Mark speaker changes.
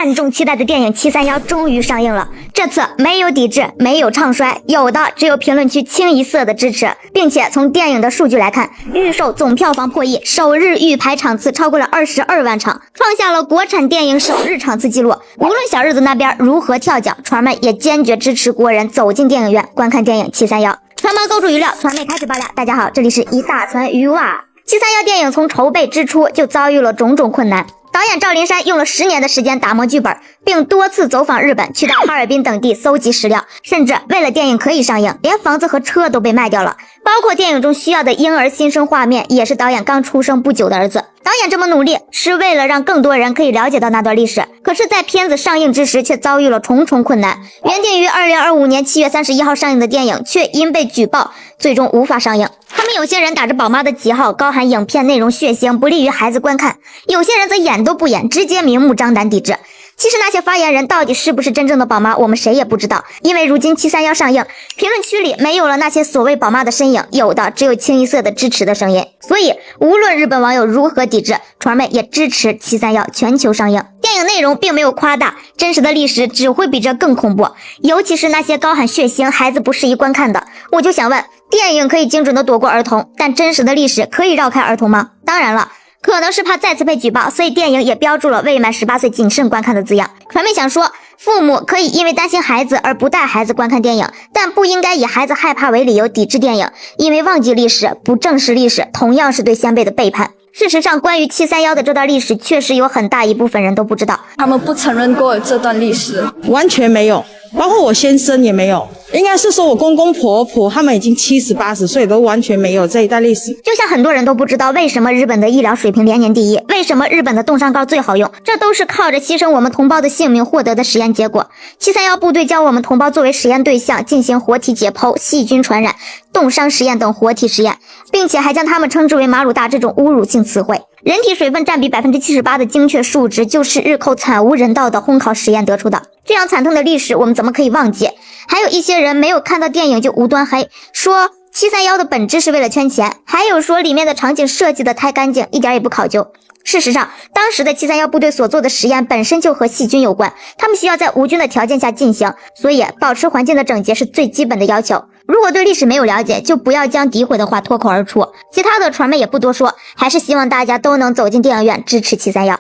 Speaker 1: 万众期待的电影《731》终于上映了，这次没有抵制，没有唱衰，有的只有评论区清一色的支持，并且从电影的数据来看，预售总票房破亿，首日预排场次超过了22万场，创下了国产电影首日场次纪录。无论小日子那边如何跳脚，船们也坚决支持国人走进电影院观看电影《731》。船毛勾住鱼料，船妹开始爆料。大家好，这里是一大船鱼哇。731电影从筹备之初就遭遇了种种困难。导演赵灵山用了10年的时间打磨剧本，并多次走访日本，去到哈尔滨等地搜集史料，甚至为了电影可以上映，连房子和车都被卖掉了。包括电影中需要的婴儿新生画面，也是导演刚出生不久的儿子。导演这么努力，是为了让更多人可以了解到那段历史。可是，在片子上映之时，却遭遇了重重困难。原定于2025年7月31号上映的电影，却因被举报，最终无法上映。他们有些人打着宝妈的旗号，高喊影片内容血腥，不利于孩子观看；有些人则演都不演，直接明目张胆抵制。其实那些发言人到底是不是真正的宝妈，我们谁也不知道，因为如今731上映，评论区里没有了那些所谓宝妈的身影，有的只有清一色的支持的声音。所以无论日本网友如何抵制，船妹也支持731全球上映。电影内容并没有夸大，真实的历史只会比这更恐怖，尤其是那些高喊血腥、孩子不适宜观看的。我就想问，电影可以精准的躲过儿童，但真实的历史可以绕开儿童吗？当然了，可能是怕再次被举报，所以电影也标注了未满18岁谨慎观看的字样。传媒想说，父母可以因为担心孩子而不带孩子观看电影，但不应该以孩子害怕为理由抵制电影，因为忘记历史、不正视历史，同样是对先辈的背叛。事实上，关于731的这段历史，确实有很大一部分人都不知道。
Speaker 2: 他们不承认过这段历史，
Speaker 3: 完全没有，包括我先生也没有。应该是说我公公婆婆他们已经70、80岁，都完全没有这一段历史。
Speaker 1: 就像很多人都不知道为什么日本的医疗水平连年第一，为什么日本的冻伤膏最好用，这都是靠着牺牲我们同胞的性命获得的实验结果。731部队将我们同胞作为实验对象，进行活体解剖、细菌传染、冻伤实验等活体实验，并且还将他们称之为马鲁大这种侮辱性词汇。人体水分占比 78% 的精确数值，就是日寇惨无人道的烘烤实验得出的。这样惨痛的历史，我们怎么可以忘记？还有一些人没有看到电影就无端黑，说731的本质是为了圈钱，还有说里面的场景设计的太干净，一点也不考究。事实上，当时的731部队所做的实验本身就和细菌有关，他们需要在无菌的条件下进行，所以保持环境的整洁是最基本的要求。如果对历史没有了解，就不要将诋毁的话脱口而出。其他的传媒也不多说，还是希望大家都能走进电影院支持731。